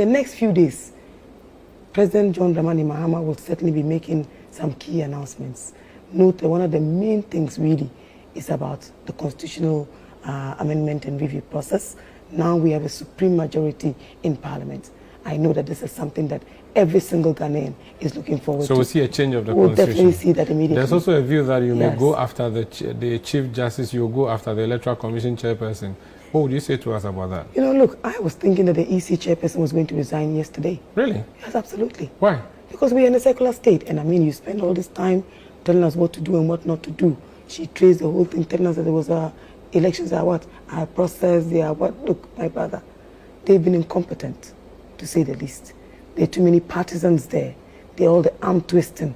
the next few days, President John Dramani Mahama will certainly be making some key announcements. Note that one of the main things really is about the constitutional amendment and review process. Now we have a supreme majority in Parliament. I know that this is something that every single Ghanaian is looking forward to. So we'll see a change of the we'll constitution. Definitely see that immediately. There's also a view that you may go after the Chief Justice, you'll go after the Electoral Commission chairperson. What would you say to us about that? You know, look, I was thinking that the EC chairperson was going to resign yesterday. Really? Yes, absolutely. Why? Because we're in a secular state, and I mean, you spend all this time telling us what to do and what not to do. She traced the whole thing, telling us that there was elections are what? Are process, they are what? Look, my brother, they've been incompetent, to say the least. There are too many partisans there. They're all the arm twisting.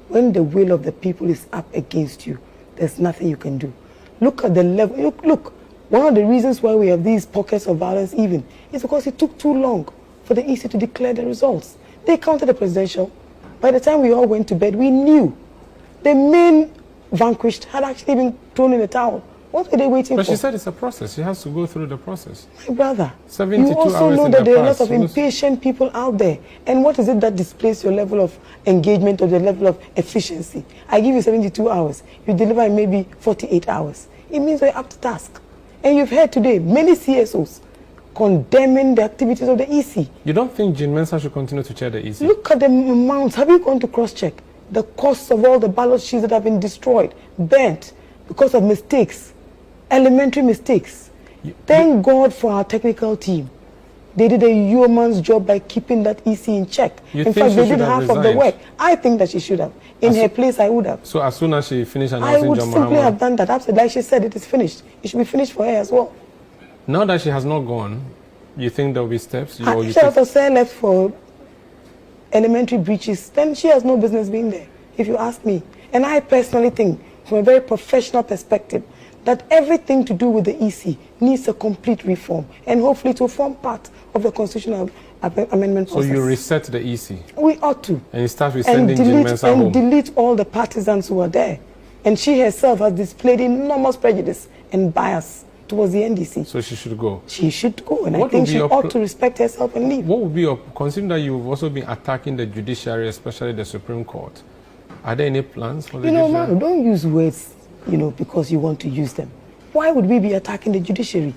When the will of the people is up against you, there's nothing you can do. Look at the level. Look, one of the reasons why we have these pockets of violence even is because it took too long for the EC to declare the results. They counted the presidential. By the time we all went to bed, we knew the main vanquished had actually been thrown in the towel. What were they waiting for? But she said it's a process. She has to go through the process. My brother, 72 you also hours know in that the there are past. lots of impatient people out there. And what is it that displays your level of engagement or the level of efficiency? I give you 72 hours. You deliver in maybe 48 hours. It means you're up to task. And you've heard today many CSOs condemning the activities of the EC. You don't think Jean Mensa should continue to chair the EC? Look at the amounts. Have you gone to cross-check the costs of all the ballot sheets that have been destroyed, burnt, because of mistakes? Elementary mistakes. Thank God for our technical team. They did a yeoman's job by keeping that EC in check. In fact, they did half of the work. I think that she should have. In her place, I would have. So as soon as she finished announcing I would John simply Mahama, have done that. Absolutely. Like she said, it is finished. It should be finished for her as well. now that she has not gone, you think there will be steps? If she has to left for elementary breaches, then she has no business being there, if you ask me. And I personally think, from a very professional perspective, that everything to do with the EC needs a complete reform, and hopefully to form part of the constitutional amendment process. So you reset the EC? We ought to. And you start with sending Jean Mensa home? And delete all the partisans who are there. And she herself has displayed enormous prejudice and bias towards the NDC. So she should go? She should go, and I think she ought to respect herself and leave. What would be your, considering that you've also been attacking the judiciary, especially the Supreme Court, are there any plans for the judiciary? Manu, don't use words, because you want to use them. Why would we be attacking the judiciary?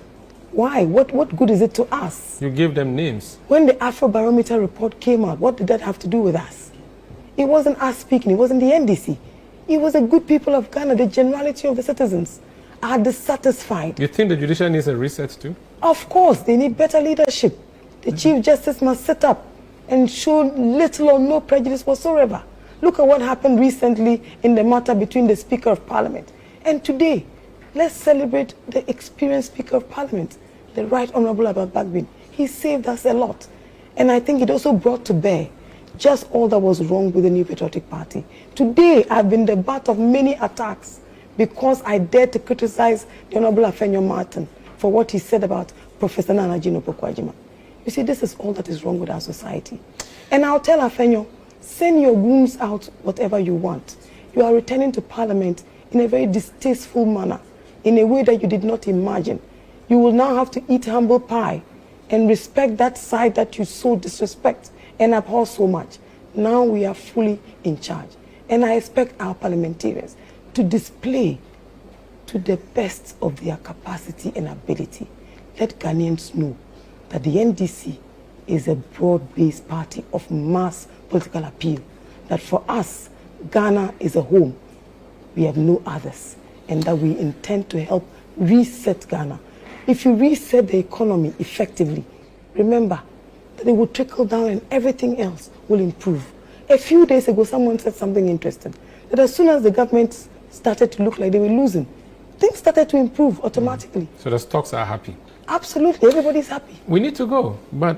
Why? What good is it to us? You gave them names. When the Afrobarometer report came out, what did that have to do with us? It wasn't us speaking, it wasn't the NDC. It was the good people of Ghana, the generality of the citizens are dissatisfied. You think the judiciary needs a reset too? Of course, they need better leadership. The Chief Justice must sit up and show little or no prejudice whatsoever. Look at what happened recently in the matter between the Speaker of Parliament. And today, let's celebrate the experienced Speaker of Parliament, the Right Honourable Abba Bagbin. He saved us a lot. And I think it also brought to bear just all that was wrong with the New Patriotic Party. Today, I've been the butt of many attacks because I dared to criticize the Honourable Afenyo Martin for what he said about Professor Nana Jino Pokwajima. You see, this is all that is wrong with our society. And I'll tell Afenyo, send your wounds out whatever you want. You are returning to Parliament in a very distasteful manner, in a way that you did not imagine. You will now have to eat humble pie and respect that side that you so disrespect and abhor so much. Now we are fully in charge. And I expect our parliamentarians to display to the best of their capacity and ability. Let Ghanaians know that the NDC is a broad-based party of mass political appeal. That for us, Ghana is a home. We have no others. And that we intend to help reset Ghana. If you reset the economy effectively, remember that it will trickle down and everything else will improve. A few days ago, someone said something interesting. That as soon as the government started to look like they were losing, things started to improve automatically. So the stocks are happy? Absolutely, everybody's happy. We need to go, but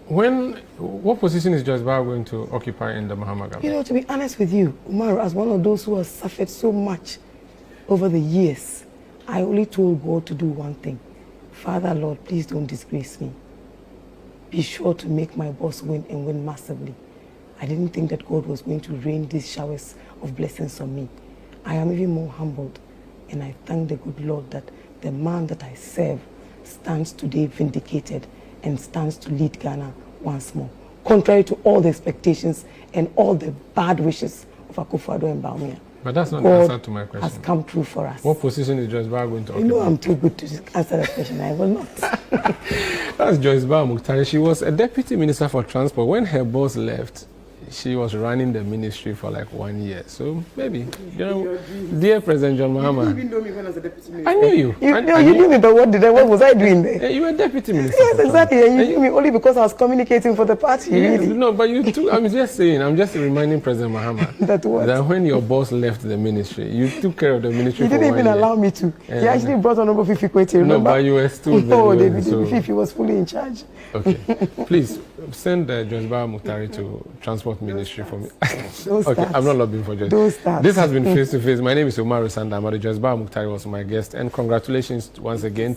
what position is Judge Bao going to occupy in the Mahama government? To be honest with you, Umaru, as one of those who have suffered so much over the years, I only told God to do one thing. Father, Lord, please don't disgrace me. Be sure to make my boss win and win massively. I didn't think that God was going to rain these showers of blessings on me. I am even more humbled, and I thank the good Lord that the man that I serve stands today vindicated and stands to lead Ghana once more, contrary to all the expectations and all the bad wishes of Akufo-Addo and Bawumia. But that's not God the answer to my question. has come true for us. What position is Joyce Bauer going to occupy? You know I'm too good to answer that question. I will not. That's Joyce Bauer Muktari. She was a deputy minister for transport. When her boss left, she was running the ministry for like 1 year. So maybe, you know, dear President John Mahama. You even know me when I was a deputy minister. I knew you. You knew me, but what was I doing there? You were deputy minister. Yes, exactly. And you knew me only because I was communicating for the party. Yes, really. no, but you took, I'm just saying, I'm just reminding President Mahama that when your boss left the ministry, you took care of the ministry for 1 year. He didn't even allow me to. He actually brought Honorable Fifi Kwete, remember? No, but you were still there. Oh, the Fifi was fully in charge. Okay. Please, send Joyce Bauer Muktari to Transport Ministry for me. Okay, I'm not lobbying for Joyce. This has been Face to Face. My name is Omar Sanda. Joyce Bauer Muktari was my guest. And congratulations once again.